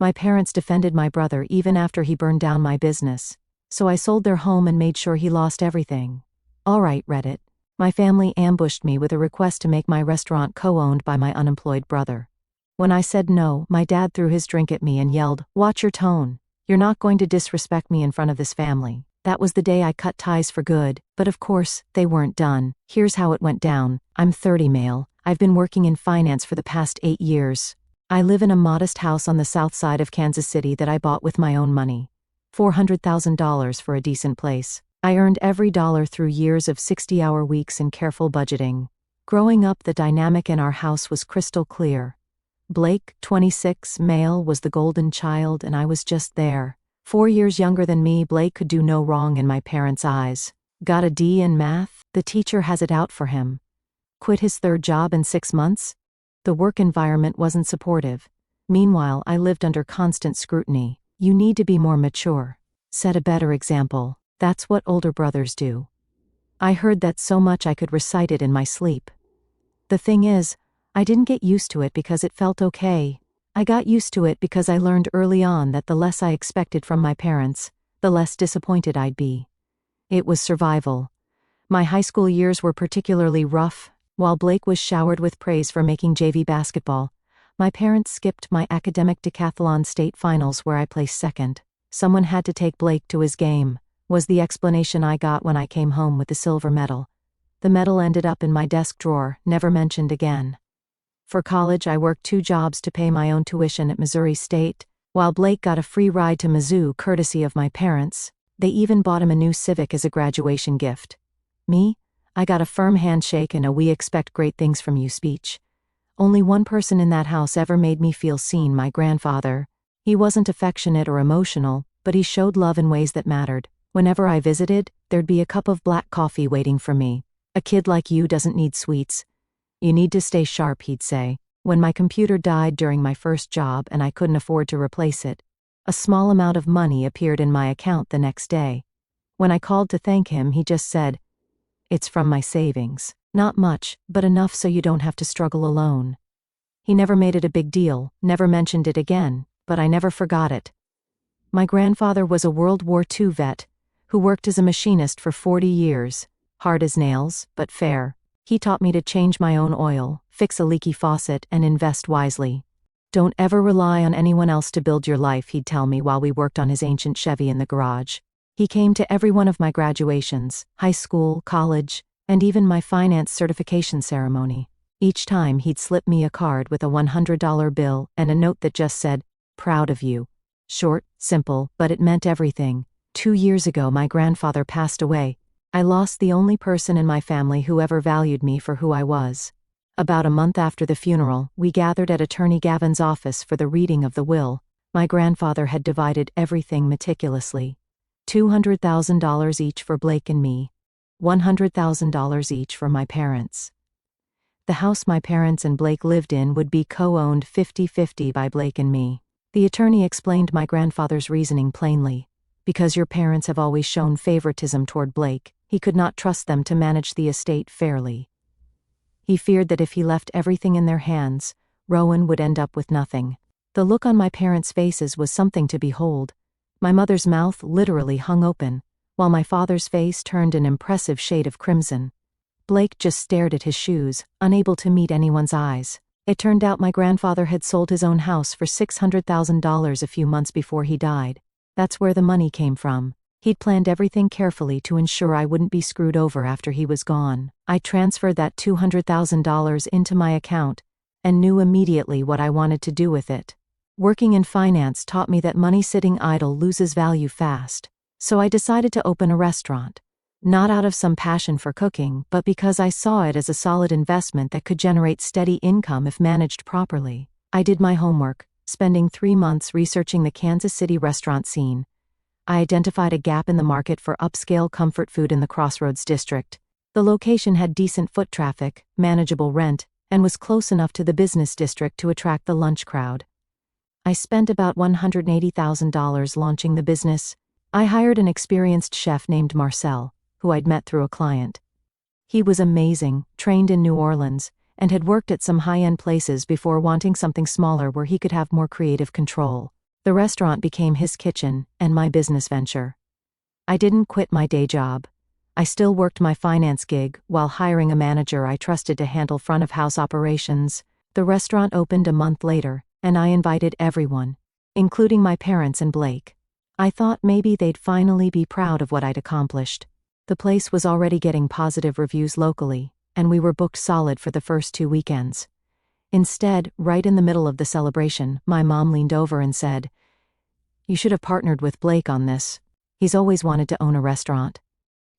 My parents defended my brother even after he burned down my business. So I sold their home and made sure he lost everything. Alright, Reddit. My family ambushed me with a request to make my restaurant co-owned by my unemployed brother. When I said no, my dad threw his drink at me and yelled, "Watch your tone. You're not going to disrespect me in front of this family." That was the day I cut ties for good, but of course, they weren't done. Here's how it went down. I'm 30 male. I've been working in finance for the past 8 years. I live in a modest house on the south side of Kansas City that I bought with my own money. $400,000 for a decent place. I earned every dollar through years of 60-hour weeks and careful budgeting. Growing up, the dynamic in our house was crystal clear. Blake, 26, male, was the golden child, and I was just there. 4 years younger than me, Blake could do no wrong in my parents' eyes. Got a D in math? The teacher has it out for him. Quit his third job in 6 months? The work environment wasn't supportive. Meanwhile, I lived under constant scrutiny. You need to be more mature. Set a better example. That's what older brothers do. I heard that so much I could recite it in my sleep. The thing is, I didn't get used to it because it felt okay. I got used to it because I learned early on that the less I expected from my parents, the less disappointed I'd be. It was survival. My high school years were particularly rough. While Blake was showered with praise for making JV basketball, my parents skipped my academic decathlon state finals where I placed second. Someone had to take Blake to his game, was the explanation I got when I came home with the silver medal. The medal ended up in my desk drawer, never mentioned again. For college, I worked 2 jobs to pay my own tuition at Missouri State, while Blake got a free ride to Mizzou courtesy of my parents. They even bought him a new Civic as a graduation gift. Me? I got a firm handshake and a "we expect great things from you" speech. Only one person in that house ever made me feel seen: my grandfather. He wasn't affectionate or emotional, but he showed love in ways that mattered. Whenever I visited, there'd be a cup of black coffee waiting for me. "A kid like you doesn't need sweets. You need to stay sharp," he'd say. When my computer died during my first job and I couldn't afford to replace it, a small amount of money appeared in my account the next day. When I called to thank him, he just said, "It's from my savings." Not much, but enough so you don't have to struggle alone. He never made it a big deal, never mentioned it again, but I never forgot it. My grandfather was a World War II vet who worked as a machinist for 40 years, hard as nails, but fair. He taught me to change my own oil, fix a leaky faucet, and invest wisely. "Don't ever rely on anyone else to build your life," he'd tell me while we worked on his ancient Chevy in the garage. He came to every one of my graduations, high school, college, and even my finance certification ceremony. Each time he'd slip me a card with a $100 bill and a note that just said, "Proud of you." Short, simple, but it meant everything. 2 years ago, my grandfather passed away. I lost the only person in my family who ever valued me for who I was. About a month after the funeral, we gathered at Attorney Gavin's office for the reading of the will. My grandfather had divided everything meticulously. $200,000 each for Blake and me. $100,000 each for my parents. The house my parents and Blake lived in would be co-owned 50-50 by Blake and me. The attorney explained my grandfather's reasoning plainly. Because your parents have always shown favoritism toward Blake, he could not trust them to manage the estate fairly. He feared that if he left everything in their hands, Rowan would end up with nothing. The look on my parents' faces was something to behold. My mother's mouth literally hung open, while my father's face turned an impressive shade of crimson. Blake just stared at his shoes, unable to meet anyone's eyes. It turned out my grandfather had sold his own house for $600,000 a few months before he died. That's where the money came from. He'd planned everything carefully to ensure I wouldn't be screwed over after he was gone. I transferred that $200,000 into my account and knew immediately what I wanted to do with it. Working in finance taught me that money sitting idle loses value fast. So I decided to open a restaurant. Not out of some passion for cooking, but because I saw it as a solid investment that could generate steady income if managed properly. I did my homework, spending 3 months researching the Kansas City restaurant scene. I identified a gap in the market for upscale comfort food in the Crossroads district. The location had decent foot traffic, manageable rent, and was close enough to the business district to attract the lunch crowd. I spent about $180,000 launching the business. I hired an experienced chef named Marcel, who I'd met through a client. He was amazing, trained in New Orleans, and had worked at some high-end places before wanting something smaller where he could have more creative control. The restaurant became his kitchen and my business venture. I didn't quit my day job. I still worked my finance gig while hiring a manager I trusted to handle front-of-house operations. The restaurant opened a month later, and I invited everyone, including my parents and Blake. I thought maybe they'd finally be proud of what I'd accomplished. The place was already getting positive reviews locally, and we were booked solid for the first 2 weekends. Instead, right in the middle of the celebration, my mom leaned over and said, "You should have partnered with Blake on this. He's always wanted to own a restaurant."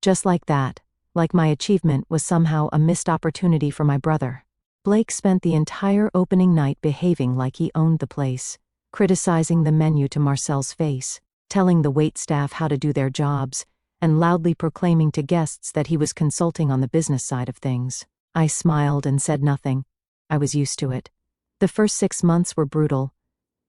Just like that, like my achievement was somehow a missed opportunity for my brother. Blake spent the entire opening night behaving like he owned the place, criticizing the menu to Marcel's face, telling the waitstaff how to do their jobs, and loudly proclaiming to guests that he was consulting on the business side of things. I smiled and said nothing. I was used to it. The first 6 months were brutal.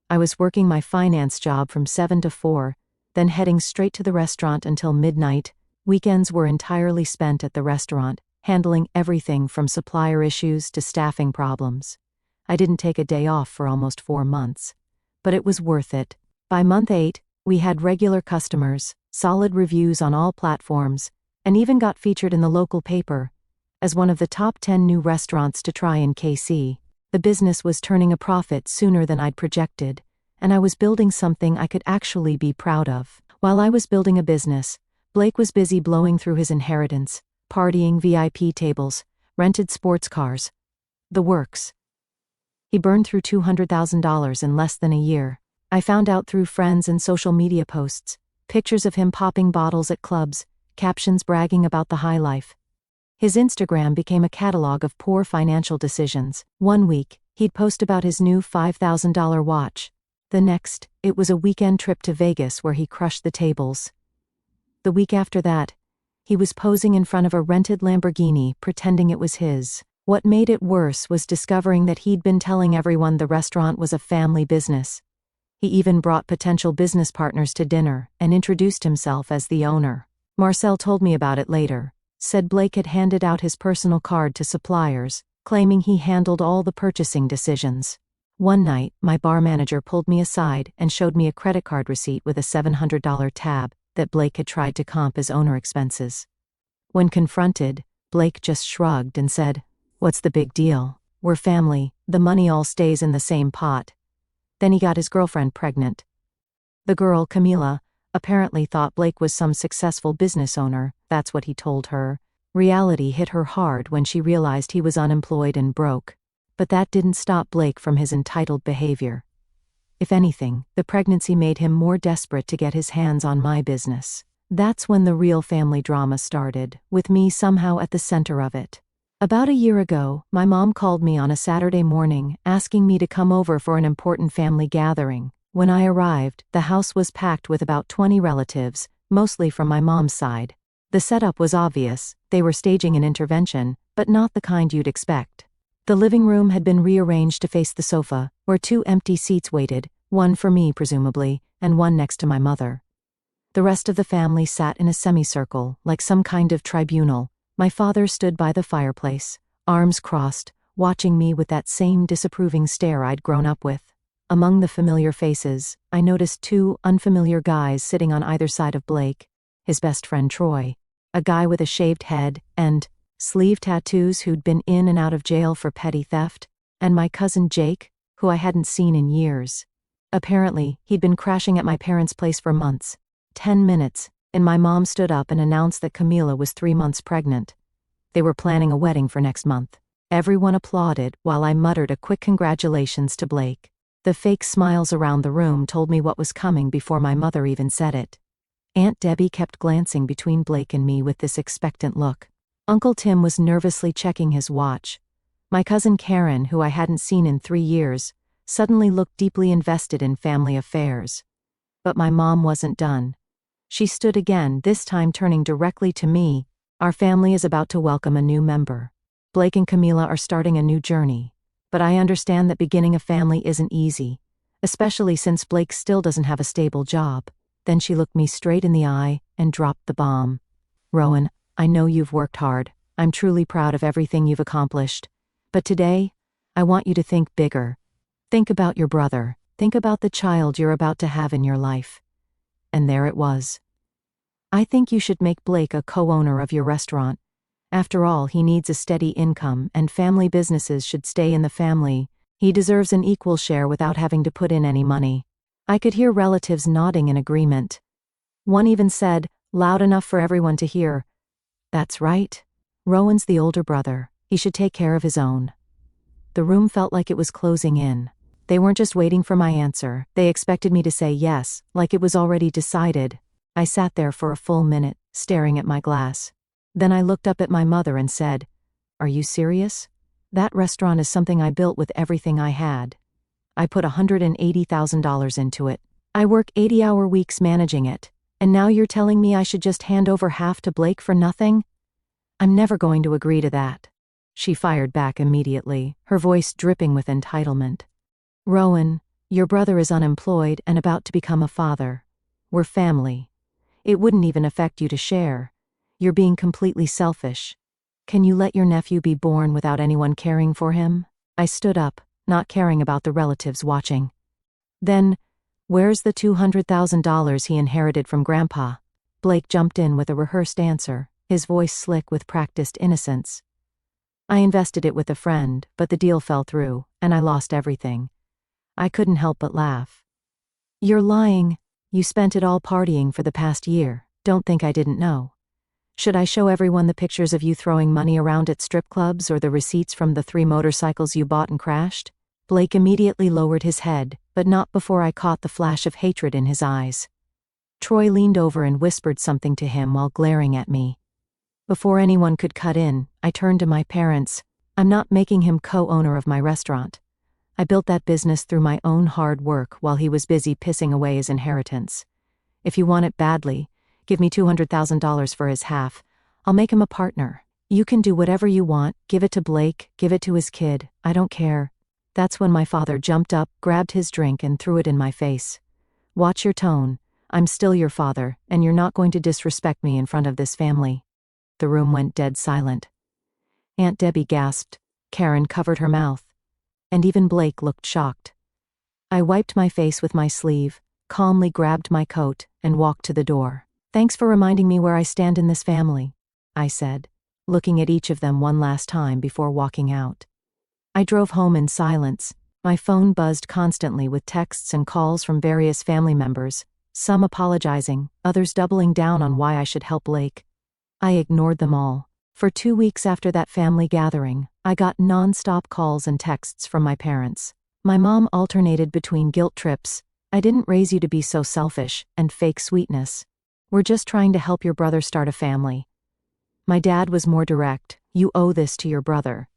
I was working my finance job from 7 to 4, then heading straight to the restaurant until midnight. Weekends were entirely spent at the restaurant, handling everything from supplier issues to staffing problems. I didn't take a day off for almost 4 months. But it was worth it. By month 8, we had regular customers, solid reviews on all platforms, and even got featured in the local paper as one of the top 10 new restaurants to try in KC. The business was turning a profit sooner than I'd projected, and I was building something I could actually be proud of. While I was building a business, Blake was busy blowing through his inheritance, partying, VIP tables, rented sports cars. The works. He burned through $200,000 in less than a year. I found out through friends and social media posts, pictures of him popping bottles at clubs, captions bragging about the high life. His Instagram became a catalog of poor financial decisions. One week, he'd post about his new $5,000 watch. The next, it was a weekend trip to Vegas where he crushed the tables. The week after that, he was posing in front of a rented Lamborghini, pretending it was his. What made it worse was discovering that he'd been telling everyone the restaurant was a family business. He even brought potential business partners to dinner and introduced himself as the owner. Marcel told me about it later, said Blake had handed out his personal card to suppliers, claiming he handled all the purchasing decisions. One night, my bar manager pulled me aside and showed me a credit card receipt with a $700 tab that Blake had tried to comp as owner expenses. When confronted, Blake just shrugged and said, "What's the big deal? We're family, the money all stays in the same pot." Then he got his girlfriend pregnant. The girl, Camila, apparently thought Blake was some successful business owner. That's what he told her. Reality hit her hard when she realized he was unemployed and broke. But that didn't stop Blake from his entitled behavior. If anything, the pregnancy made him more desperate to get his hands on my business. That's when the real family drama started, with me somehow at the center of it. About a year ago, my mom called me on a Saturday morning, asking me to come over for an important family gathering. When I arrived, the house was packed with about 20 relatives, mostly from my mom's side. The setup was obvious. They were staging an intervention, but not the kind you'd expect. The living room had been rearranged to face the sofa, where 2 empty seats waited, one for me presumably, and one next to my mother. The rest of the family sat in a semicircle, like some kind of tribunal. My father stood by the fireplace, arms crossed, watching me with that same disapproving stare I'd grown up with. Among the familiar faces, I noticed 2 unfamiliar guys sitting on either side of Blake, his best friend Troy, a guy with a shaved head and sleeve tattoos who'd been in and out of jail for petty theft, and my cousin Jake, who I hadn't seen in years. Apparently, he'd been crashing at my parents' place for months. 10 minutes, and my mom stood up and announced that Camila was 3 months pregnant. They were planning a wedding for next month. Everyone applauded while I muttered a quick congratulations to Blake. The fake smiles around the room told me what was coming before my mother even said it. Aunt Debbie kept glancing between Blake and me with this expectant look. Uncle Tim was nervously checking his watch. My cousin Karen, who I hadn't seen in 3 years, suddenly looked deeply invested in family affairs. But my mom wasn't done. She stood again, this time turning directly to me. "Our family is about to welcome a new member. Blake and Camila are starting a new journey. But I understand that beginning a family isn't easy, especially since Blake still doesn't have a stable job." Then she looked me straight in the eye and dropped the bomb. "Rowan, I know you've worked hard. I'm truly proud of everything you've accomplished. But today, I want you to think bigger. Think about your brother. Think about the child you're about to have in your life. And there it was. I think you should make Blake a co-owner of your restaurant. After all, he needs a steady income, and family businesses should stay in the family. He deserves an equal share without having to put in any money. I could hear relatives nodding in agreement. One even said, loud enough for everyone to hear, "That's right. Rowan's the older brother. He should take care of his own." The room felt like it was closing in. They weren't just waiting for my answer, they expected me to say yes, like it was already decided. I sat there for a full minute, staring at my glass. Then I looked up at my mother and said, "Are you serious? That restaurant is something I built with everything I had. I put $180,000 into it. I work 80-hour weeks managing it. And now you're telling me I should just hand over half to Blake for nothing? I'm never going to agree to that." She fired back immediately, her voice dripping with entitlement. "Rowan, your brother is unemployed and about to become a father. We're family. It wouldn't even affect you to share. You're being completely selfish. Can you let your nephew be born without anyone caring for him?" I stood up, not caring about the relatives watching. "Then, where's the $200,000 he inherited from Grandpa?" Blake jumped in with a rehearsed answer, his voice slick with practiced innocence. "I invested it with a friend, but the deal fell through, and I lost everything." I couldn't help but laugh. "You're lying. You spent it all partying for the past year. Don't think I didn't know. Should I show everyone the pictures of you throwing money around at strip clubs or the receipts from the 3 motorcycles you bought and crashed?" Blake immediately lowered his head, but not before I caught the flash of hatred in his eyes. Troy leaned over and whispered something to him while glaring at me. Before anyone could cut in, I turned to my parents. "I'm not making him co-owner of my restaurant. I built that business through my own hard work while he was busy pissing away his inheritance. If you want it badly, give me $200,000 for his half. I'll make him a partner. You can do whatever you want, give it to Blake, give it to his kid, I don't care." That's when my father jumped up, grabbed his drink and threw it in my face. "Watch your tone. I'm still your father, and you're not going to disrespect me in front of this family." The room went dead silent. Aunt Debbie gasped. Karen covered her mouth. And even Blake looked shocked. I wiped my face with my sleeve, calmly grabbed my coat, and walked to the door. "Thanks for reminding me where I stand in this family," I said, looking at each of them one last time before walking out. I drove home in silence. My phone buzzed constantly with texts and calls from various family members, some apologizing, others doubling down on why I should help Blake. I ignored them all. For 2 weeks after that family gathering, I got non-stop calls and texts from my parents. My mom alternated between guilt trips, "I didn't raise you to be so selfish," and fake sweetness. "We're just trying to help your brother start a family." My dad was more direct, "You owe this to your brother."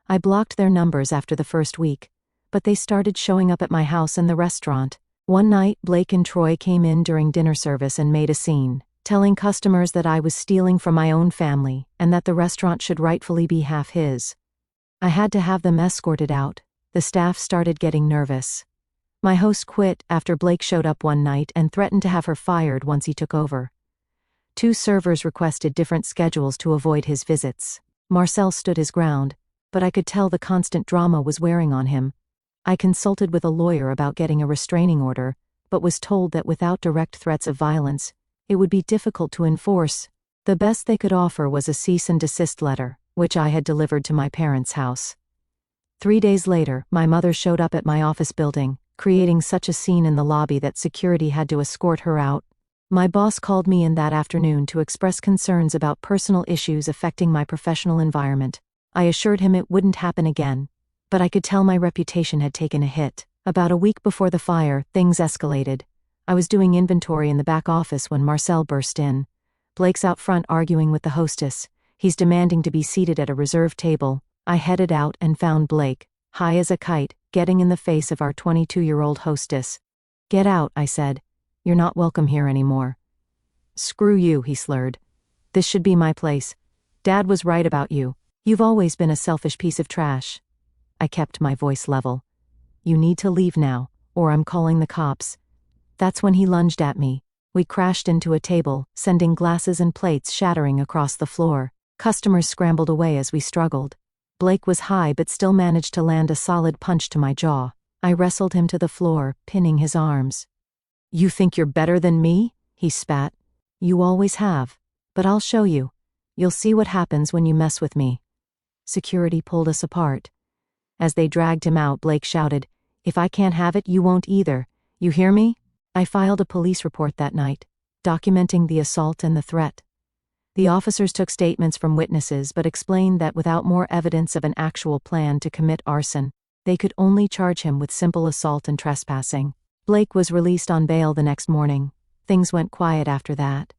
I blocked their numbers after the first week, but they started showing up at my house and the restaurant. One night, Blake and Troy came in during dinner service and made a scene, telling customers that I was stealing from my own family and that the restaurant should rightfully be half his. I had to have them escorted out. The staff started getting nervous. My host quit after Blake showed up one night and threatened to have her fired once he took over. 2 servers requested different schedules to avoid his visits. Marcel stood his ground, but I could tell the constant drama was wearing on him. I consulted with a lawyer about getting a restraining order, but was told that without direct threats of violence, it would be difficult to enforce. The best they could offer was a cease and desist letter, which I had delivered to my parents' house. 3 days later, my mother showed up at my office building, creating such a scene in the lobby that security had to escort her out. My boss called me in that afternoon to express concerns about personal issues affecting my professional environment. I assured him it wouldn't happen again, but I could tell my reputation had taken a hit. About a week before the fire, things escalated. I was doing inventory in the back office when Marcel burst in. Blake's out front arguing with the hostess. He's demanding to be seated at a reserved table. I headed out and found Blake, high as a kite, getting in the face of our 22-year-old hostess. "Get out," I said. "You're not welcome here anymore." "Screw you," he slurred. "This should be my place. Dad was right about you. You've always been a selfish piece of trash." I kept my voice level. "You need to leave now, or I'm calling the cops." That's when he lunged at me. We crashed into a table, sending glasses and plates shattering across the floor. Customers scrambled away as we struggled. Blake was high but still managed to land a solid punch to my jaw. I wrestled him to the floor, pinning his arms. "You think you're better than me?" he spat. "You always have. But I'll show you. You'll see what happens when you mess with me." Security pulled us apart. As they dragged him out, Blake shouted, "If I can't have it, you won't either. You hear me?" I filed a police report that night, documenting the assault and the threat. The officers took statements from witnesses but explained that without more evidence of an actual plan to commit arson, they could only charge him with simple assault and trespassing. Blake was released on bail the next morning. Things went quiet after that.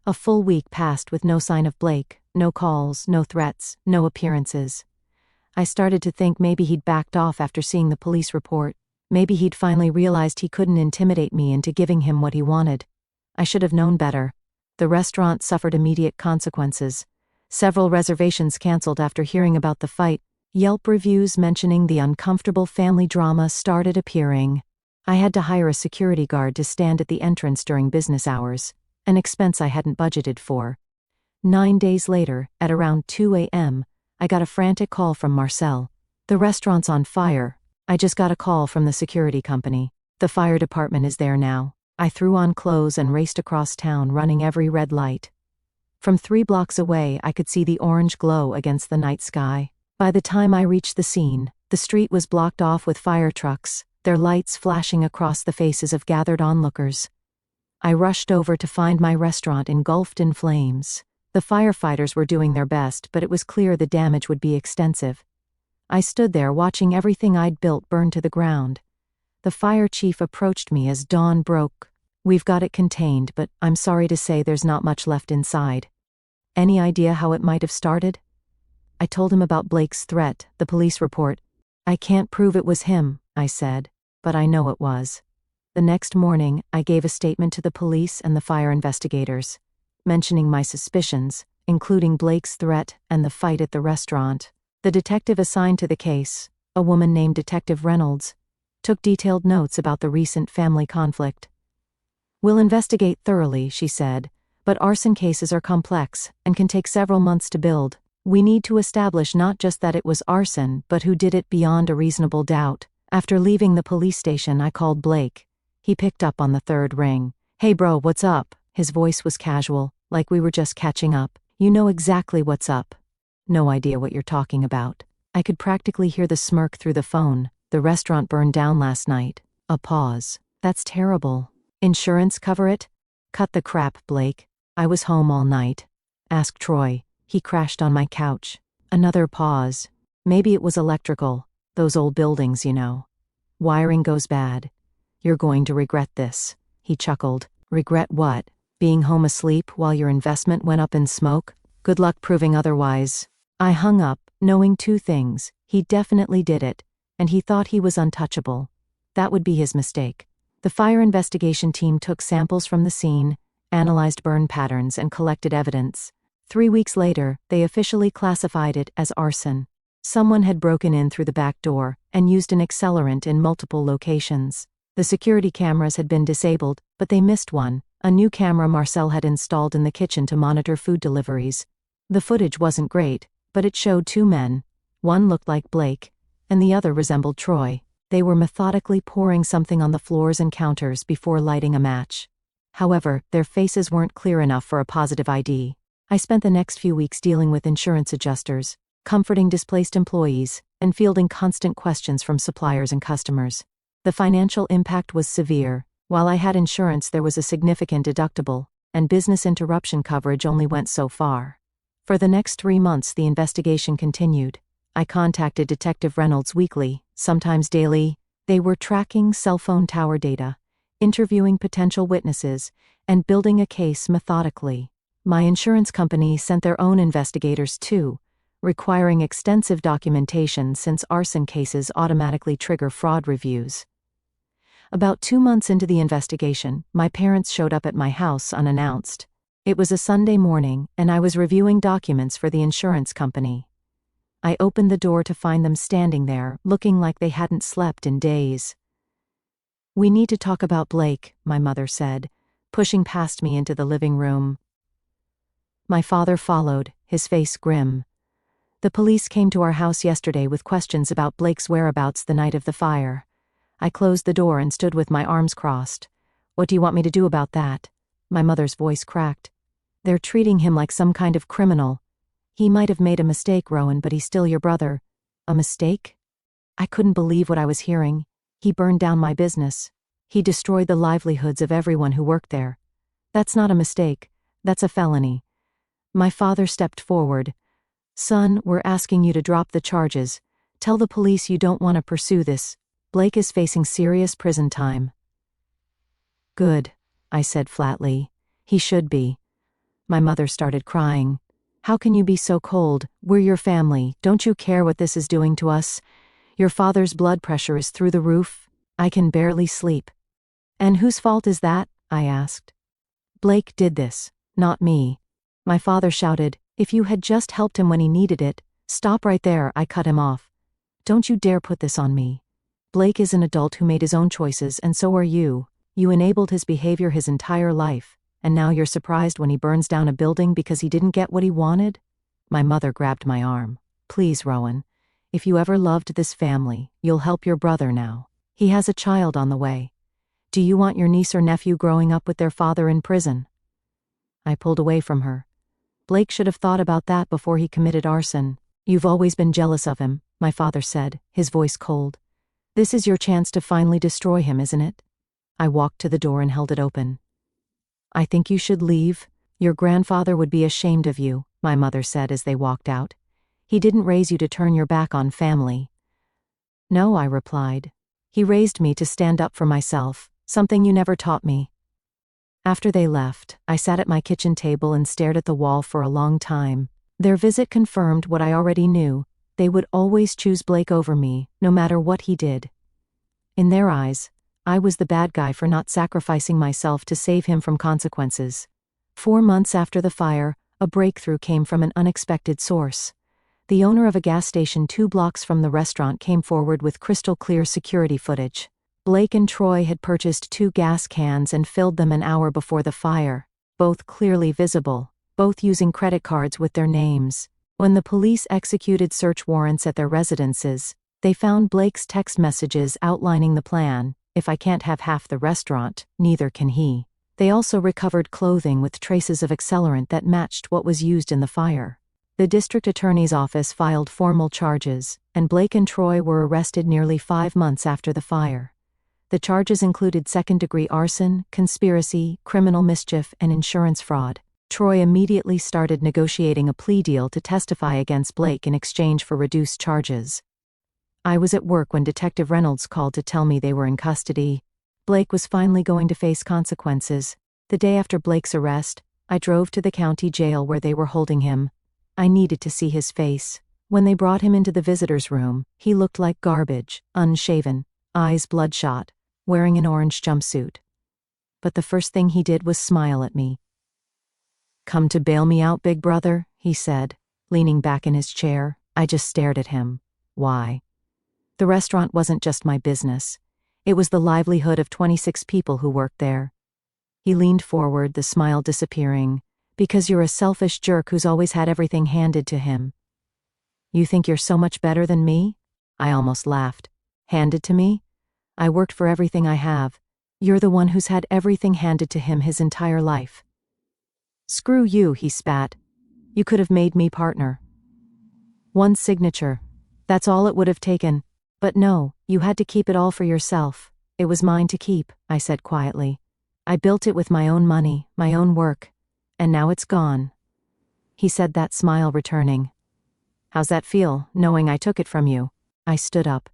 A full week passed with no sign of Blake, no calls, no threats, no appearances. I started to think maybe he'd backed off after seeing the police report. Maybe he'd finally realized he couldn't intimidate me into giving him what he wanted. I should have known better. The restaurant suffered immediate consequences. Several reservations canceled after hearing about the fight. Yelp reviews mentioning the uncomfortable family drama started appearing. I had to hire a security guard to stand at the entrance during business hours, an expense I hadn't budgeted for. 9 days later, at around 2 a.m., I got a frantic call from Marcel. "The restaurant's on fire. I just got a call from the security company. The fire department is there now." I threw on clothes and raced across town, running every red light. From 3 blocks away, I could see the orange glow against the night sky. By the time I reached the scene, the street was blocked off with fire trucks, their lights flashing across the faces of gathered onlookers. I rushed over to find my restaurant engulfed in flames. The firefighters were doing their best, but it was clear the damage would be extensive. I stood there watching everything I'd built burn to the ground. The fire chief approached me as dawn broke. "We've got it contained, but I'm sorry to say there's not much left inside." Any idea how it might have started? I told him about Blake's threat, the police report. "I can't prove it was him," I said, "but I know it was." The next morning, I gave a statement to the police and the fire investigators, mentioning my suspicions, including Blake's threat and the fight at the restaurant. The detective assigned to the case, a woman named Detective Reynolds, took detailed notes about the recent family conflict. "We'll investigate thoroughly," she said, "but arson cases are complex and can take several months to build. We need to establish not just that it was arson, but who did it beyond a reasonable doubt." After leaving the police station, I called Blake. He picked up on the third ring. "Hey bro, what's up?" His voice was casual, like we were just catching up. "You know exactly what's up." "No idea what you're talking about." I could practically hear the smirk through the phone. "The restaurant burned down last night." A pause. "That's terrible. Insurance cover it?" "Cut the crap, Blake. I was home all night." "Ask Troy." He crashed on my couch. Another pause. "Maybe it was electrical. Those old buildings, you know. Wiring goes bad. You're going to regret this." He chuckled. "Regret what? Being home asleep while your investment went up in smoke? Good luck proving otherwise." I hung up, knowing 2 things. He definitely did it, and he thought he was untouchable. That would be his mistake. The fire investigation team took samples from the scene, analyzed burn patterns, and collected evidence. 3 weeks later, they officially classified it as arson. Someone had broken in through the back door and used an accelerant in multiple locations. The security cameras had been disabled, but they missed one, a new camera Marcel had installed in the kitchen to monitor food deliveries. The footage wasn't great, but it showed 2 men. One looked like Blake, and the other resembled Troy. They were methodically pouring something on the floors and counters before lighting a match. However, their faces weren't clear enough for a positive ID. I spent the next few weeks dealing with insurance adjusters, comforting displaced employees, and fielding constant questions from suppliers and customers. The financial impact was severe. While I had insurance, there was a significant deductible, and business interruption coverage only went so far. For the next 3 months, the investigation continued. I contacted Detective Reynolds weekly, sometimes daily. They were tracking cell phone tower data, interviewing potential witnesses, and building a case methodically. My insurance company sent their own investigators too, requiring extensive documentation since arson cases automatically trigger fraud reviews. About 2 months into the investigation, my parents showed up at my house unannounced. It was a Sunday morning, and I was reviewing documents for the insurance company. I opened the door to find them standing there, looking like they hadn't slept in days. "We need to talk about Blake," my mother said, pushing past me into the living room. My father followed, his face grim. "The police came to our house yesterday with questions about Blake's whereabouts the night of the fire. I closed the door and stood with my arms crossed. What do you want me to do about that? My mother's voice cracked. They're treating him like some kind of criminal. He might have made a mistake, Rowan, but he's still your brother. A mistake? I couldn't believe what I was hearing. He burned down my business. He destroyed the livelihoods of everyone who worked there. That's not a mistake. That's a felony. My father stepped forward. Son, we're asking you to drop the charges. Tell the police you don't want to pursue this. Blake is facing serious prison time. Good, I said flatly. He should be. My mother started crying. How can you be so cold? We're your family. Don't you care what this is doing to us? Your father's blood pressure is through the roof. I can barely sleep. And whose fault is that? I asked. Blake did this, not me. My father shouted, if you had just helped him when he needed it. Stop right there, I cut him off. Don't you dare put this on me. Blake is an adult who made his own choices, and so are you. You enabled his behavior his entire life, and now you're surprised when he burns down a building because he didn't get what he wanted? My mother grabbed my arm. Please, Rowan. If you ever loved this family, you'll help your brother now. He has a child on the way. Do you want your niece or nephew growing up with their father in prison? I pulled away from her. Blake should have thought about that before he committed arson. You've always been jealous of him, my father said, his voice cold. This is your chance to finally destroy him, isn't it? I walked to the door and held it open. I think you should leave. Your grandfather would be ashamed of you, my mother said as they walked out. He didn't raise you to turn your back on family. No, I replied. He raised me to stand up for myself, something you never taught me. After they left, I sat at my kitchen table and stared at the wall for a long time. Their visit confirmed what I already knew. They would always choose Blake over me, no matter what he did. In their eyes, I was the bad guy for not sacrificing myself to save him from consequences. 4 months after the fire, a breakthrough came from an unexpected source. The owner of a gas station 2 blocks from the restaurant came forward with crystal-clear security footage. Blake and Troy had purchased 2 gas cans and filled them an hour before the fire, both clearly visible, both using credit cards with their names. When the police executed search warrants at their residences, they found Blake's text messages outlining the plan: if I can't have half the restaurant, neither can he. They also recovered clothing with traces of accelerant that matched what was used in the fire. The district attorney's office filed formal charges, and Blake and Troy were arrested nearly 5 months after the fire. The charges included second-degree arson, conspiracy, criminal mischief, and insurance fraud. Troy immediately started negotiating a plea deal to testify against Blake in exchange for reduced charges. I was at work when Detective Reynolds called to tell me they were in custody. Blake was finally going to face consequences. The day after Blake's arrest, I drove to the county jail where they were holding him. I needed to see his face. When they brought him into the visitor's room, he looked like garbage, unshaven, eyes bloodshot, wearing an orange jumpsuit. But the first thing he did was smile at me. "Come to bail me out, big brother?" he said, leaning back in his chair. I just stared at him. Why? The restaurant wasn't just my business. It was the livelihood of 26 people who worked there. He leaned forward, the smile disappearing. "Because you're a selfish jerk who's always had everything handed to him." "You think you're so much better than me?" I almost laughed. "Handed to me? I worked for everything I have. You're the one who's had everything handed to him his entire life." "Screw you," he spat. "You could have made me partner. One signature. That's all it would have taken. But no, you had to keep it all for yourself." "It was mine to keep," I said quietly. "I built it with my own money, my own work. And now it's gone." He said, that smile returning. "How's that feel, knowing I took it from you?" I stood up.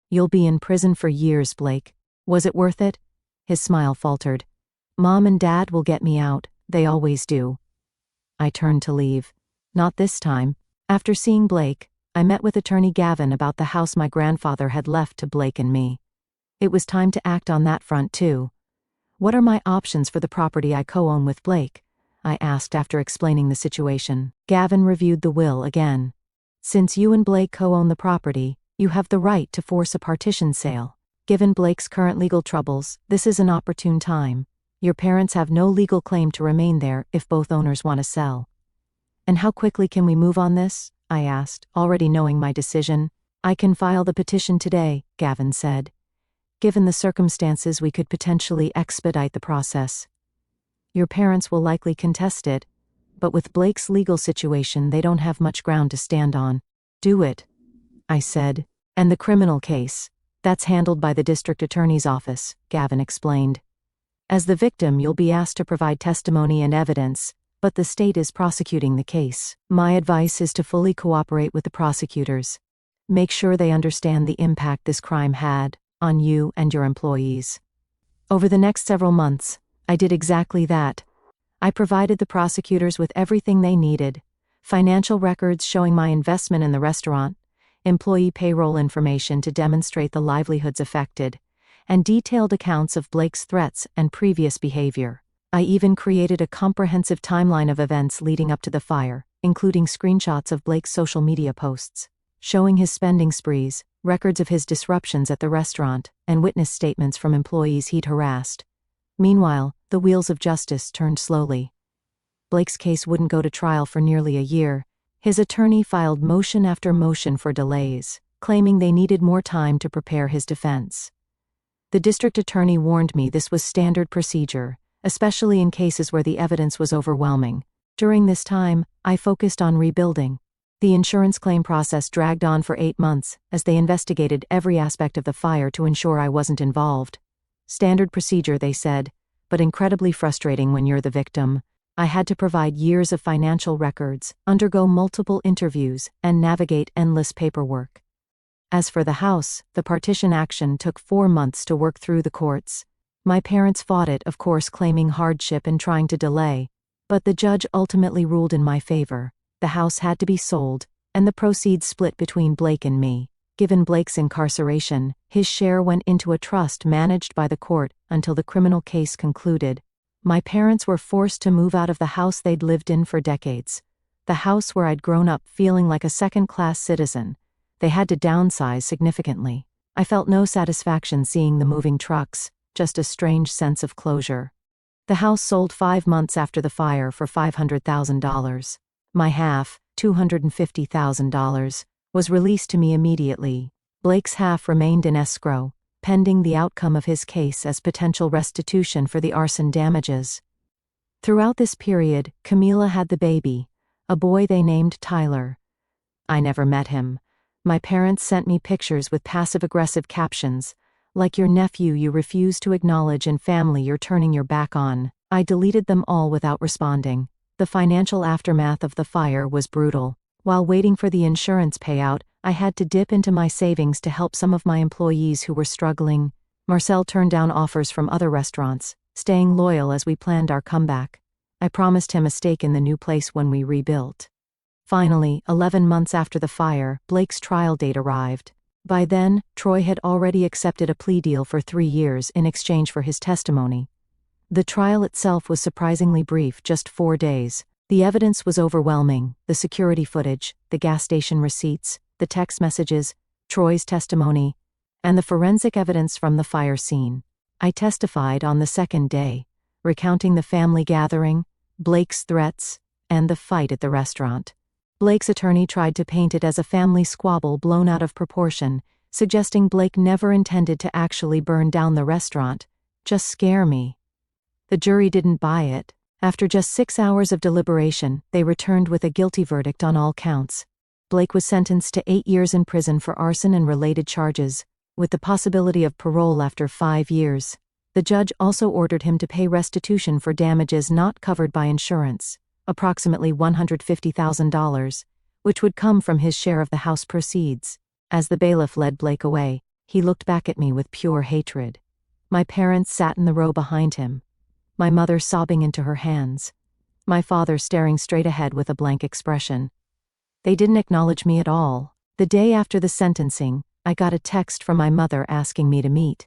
"You'll be in prison for years, Blake. Was it worth it?" His smile faltered. "Mom and Dad will get me out. They always do." I turned to leave. Not this time. After seeing Blake, I met with Attorney Gavin about the house my grandfather had left to Blake and me. It was time to act on that front too. "What are my options for the property I co-own with Blake?" I asked after explaining the situation. Gavin reviewed the will again. "Since you and Blake co-own the property, you have the right to force a partition sale. Given Blake's current legal troubles, this is an opportune time. Your parents have no legal claim to remain there if both owners want to sell." "And how quickly can we move on this?" I asked, already knowing my decision. "I can file the petition today," Gavin said. Given the circumstances, we could potentially expedite the process. Your parents will likely contest it, but with Blake's legal situation, they don't have much ground to stand on. Do it, I said. And the criminal case? That's handled by the district attorney's office, Gavin explained. As the victim, you'll be asked to provide testimony and evidence, but the state is prosecuting the case. My advice is to fully cooperate with the prosecutors. Make sure they understand the impact this crime had on you and your employees. Over the next several months, I did exactly that. I provided the prosecutors with everything they needed: financial records showing my investment in the restaurant, employee payroll information to demonstrate the livelihoods affected, and detailed accounts of Blake's threats and previous behavior. I even created a comprehensive timeline of events leading up to the fire, including screenshots of Blake's social media posts, showing his spending sprees, records of his disruptions at the restaurant, and witness statements from employees he'd harassed. Meanwhile, the wheels of justice turned slowly. Blake's case wouldn't go to trial for nearly a year. His attorney filed motion after motion for delays, claiming they needed more time to prepare his defense. The district attorney warned me this was standard procedure, especially in cases where the evidence was overwhelming. During this time, I focused on rebuilding. The insurance claim process dragged on for 8 months as they investigated every aspect of the fire to ensure I wasn't involved. Standard procedure, they said, but incredibly frustrating when you're the victim. I had to provide years of financial records, undergo multiple interviews, and navigate endless paperwork. As for the house, the partition action took 4 months to work through the courts. My parents fought it, of course, claiming hardship and trying to delay, but the judge ultimately ruled in my favor. The house had to be sold, and the proceeds split between Blake and me. Given Blake's incarceration, his share went into a trust managed by the court until the criminal case concluded. My parents were forced to move out of the house they'd lived in for decades, the house where I'd grown up feeling like a second-class citizen. They had to downsize significantly. I felt no satisfaction seeing the moving trucks, just a strange sense of closure. The house sold 5 months after the fire for $500,000. My half, $250,000, was released to me immediately. Blake's half remained in escrow, pending the outcome of his case as potential restitution for the arson damages. Throughout this period, Camila had the baby, a boy they named Tyler. I never met him. My parents sent me pictures with passive-aggressive captions, like "your nephew you refuse to acknowledge and family you're turning your back on." I deleted them all without responding. The financial aftermath of the fire was brutal. While waiting for the insurance payout, I had to dip into my savings to help some of my employees who were struggling. Marcel turned down offers from other restaurants, staying loyal as we planned our comeback. I promised him a stake in the new place when we rebuilt. Finally, 11 months after the fire, Blake's trial date arrived. By then, Troy had already accepted a plea deal for 3 years in exchange for his testimony. The trial itself was surprisingly brief, just 4 days. The evidence was overwhelming: the security footage, the gas station receipts, the text messages, Troy's testimony, and the forensic evidence from the fire scene. I testified on the second day, recounting the family gathering, Blake's threats, and the fight at the restaurant. Blake's attorney tried to paint it as a family squabble blown out of proportion, suggesting Blake never intended to actually burn down the restaurant, just scare me. The jury didn't buy it. After just 6 hours of deliberation, they returned with a guilty verdict on all counts. Blake was sentenced to 8 years in prison for arson and related charges, with the possibility of parole after 5 years. The judge also ordered him to pay restitution for damages not covered by insurance, approximately $150,000, which would come from his share of the house proceeds. As the bailiff led Blake away, he looked back at me with pure hatred. My parents sat in the row behind him, my mother sobbing into her hands, my father staring straight ahead with a blank expression. They didn't acknowledge me at all. The day after the sentencing, I got a text from my mother asking me to meet.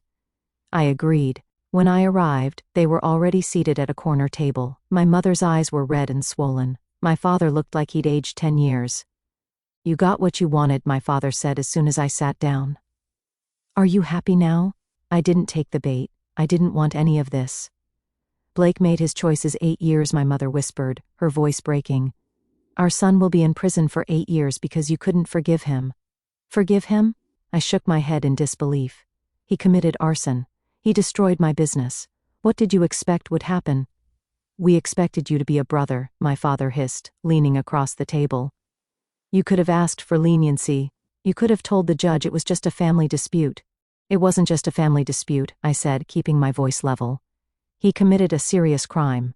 I agreed. When I arrived, they were already seated at a corner table. My mother's eyes were red and swollen. My father looked like he'd aged 10 years. "You got what you wanted," my father said as soon as I sat down. "Are you happy now?" I didn't take the bait. I didn't want any of this. "Blake made his choices 8 years," my mother whispered, her voice breaking. "Our son will be in prison for 8 years because you couldn't forgive him." "Forgive him?" I shook my head in disbelief. He committed arson. He destroyed my business. What did you expect would happen? We expected you to be a brother, my father hissed, leaning across the table. You could have asked for leniency. You could have told the judge it was just a family dispute. It wasn't just a family dispute, I said, keeping my voice level. He committed a serious crime.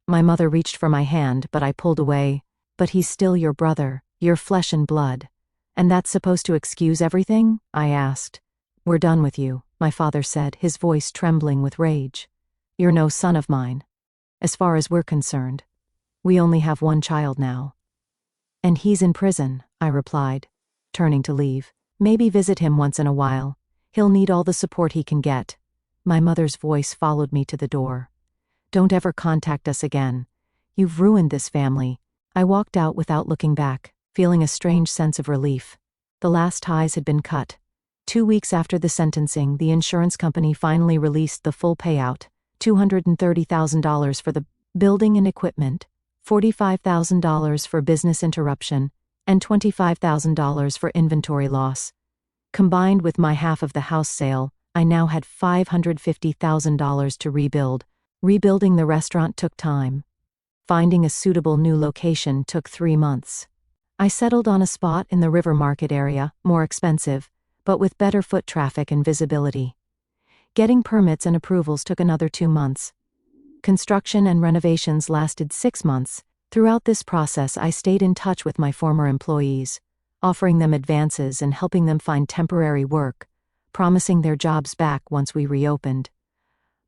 My mother reached for my hand, but I pulled away. But he's still your brother, your flesh and blood. And that's supposed to excuse everything? I asked. We're done with you, my father said, his voice trembling with rage. You're no son of mine. As far as we're concerned. We only have one child now. And he's in prison, I replied, turning to leave. Maybe visit him once in a while. He'll need all the support he can get. My mother's voice followed me to the door. Don't ever contact us again. You've ruined this family. I walked out without looking back, feeling a strange sense of relief. The last ties had been cut. 2 weeks after the sentencing, the insurance company finally released the full payout, $230,000 for the building and equipment, $45,000 for business interruption, and $25,000 for inventory loss. Combined with my half of the house sale, I now had $550,000 to rebuild. Rebuilding the restaurant took time. Finding a suitable new location took 3 months. I settled on a spot in the River Market area, more expensive, but with better foot traffic and visibility. Getting permits and approvals took another 2 months. Construction and renovations lasted 6 months. Throughout this process, I stayed in touch with my former employees, offering them advances and helping them find temporary work, promising their jobs back once we reopened.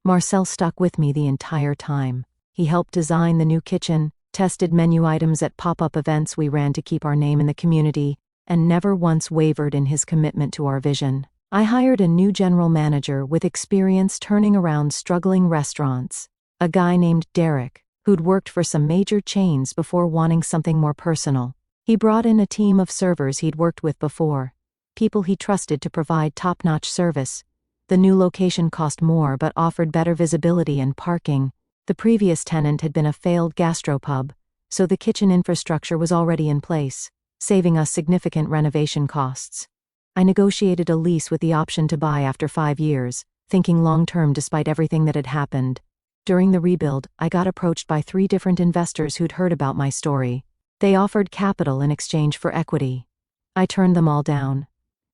Marcel stuck with me the entire time. He helped design the new kitchen, tested menu items at pop-up events we ran to keep our name in the community, and never once wavered in his commitment to our vision. I hired a new general manager with experience turning around struggling restaurants, a guy named Derek, who'd worked for some major chains before wanting something more personal. He brought in a team of servers he'd worked with before, people he trusted to provide top-notch service. The new location cost more but offered better visibility and parking. The previous tenant had been a failed gastropub, so the kitchen infrastructure was already in place, saving us significant renovation costs. I negotiated a lease with the option to buy after 5 years, thinking long-term despite everything that had happened. During the rebuild, I got approached by 3 different investors who'd heard about my story. They offered capital in exchange for equity. I turned them all down.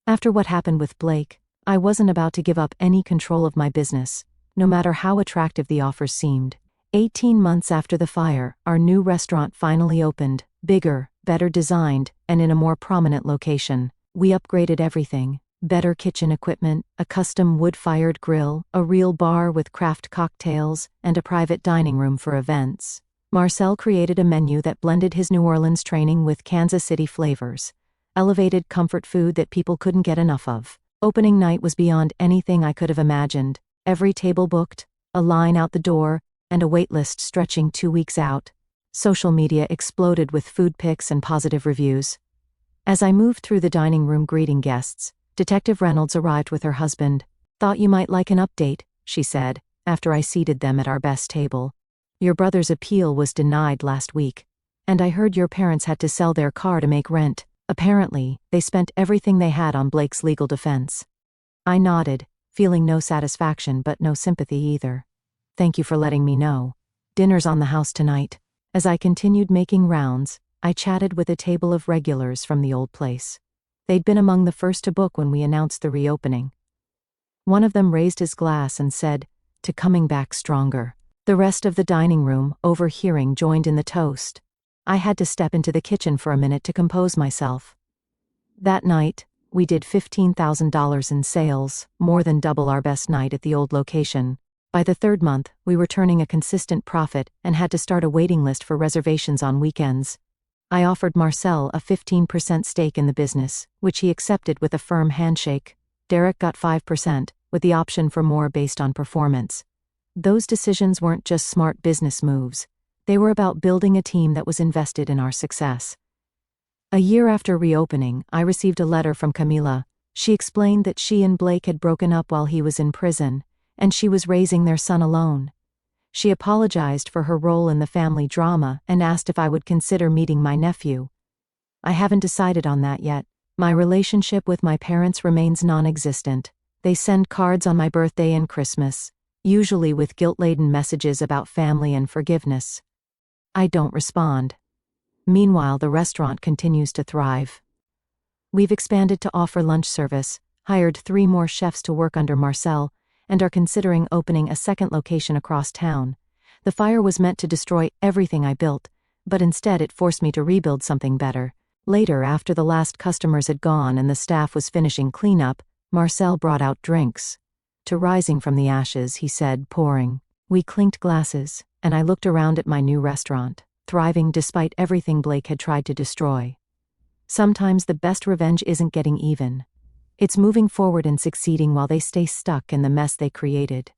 After what happened with Blake, I wasn't about to give up any control of my business, no matter how attractive the offers seemed. 18 months after the fire, our new restaurant finally opened, bigger, better designed, and in a more prominent location. We upgraded everything: better kitchen equipment, a custom wood-fired grill, a real bar with craft cocktails, and a private dining room for events. Marcel created a menu that blended his New Orleans training with Kansas City flavors, elevated comfort food that people couldn't get enough of. Opening night was beyond anything I could have imagined. Every table booked, a line out the door, and a waitlist stretching 2 weeks out. Social media exploded with food pics and positive reviews. As I moved through the dining room greeting guests, Detective Reynolds arrived with her husband. "Thought you might like an update," she said, after I seated them at our best table. "Your brother's appeal was denied last week, and I heard your parents had to sell their car to make rent. Apparently, they spent everything they had on Blake's legal defense." I nodded, feeling no satisfaction but no sympathy either. "Thank you for letting me know. Dinner's on the house tonight." As I continued making rounds, I chatted with a table of regulars from the old place. They'd been among the first to book when we announced the reopening. One of them raised his glass and said, "To coming back stronger." The rest of the dining room, overhearing, joined in the toast. I had to step into the kitchen for a minute to compose myself. That night, we did $15,000 in sales, more than double our best night at the old location. By the 3rd month, we were turning a consistent profit and had to start a waiting list for reservations on weekends. I offered Marcel a 15% stake in the business, which he accepted with a firm handshake. Derek got 5%, with the option for more based on performance. Those decisions weren't just smart business moves. They were about building a team that was invested in our success. A year after reopening, I received a letter from Camila. She explained that she and Blake had broken up while he was in prison, and she was raising their son alone. She apologized for her role in the family drama and asked if I would consider meeting my nephew. I haven't decided on that yet. My relationship with my parents remains non-existent. They send cards on my birthday and Christmas, usually with guilt-laden messages about family and forgiveness. I don't respond. Meanwhile, the restaurant continues to thrive. We've expanded to offer lunch service, hired 3 more chefs to work under Marcel, and are considering opening a second location across town. The fire was meant to destroy everything I built, but instead it forced me to rebuild something better. Later, after the last customers had gone and the staff was finishing cleanup, Marcel brought out drinks. To rising from the ashes, he said, pouring. We clinked glasses, and I looked around at my new restaurant, thriving despite everything Blake had tried to destroy. Sometimes the best revenge isn't getting even. It's moving forward and succeeding while they stay stuck in the mess they created.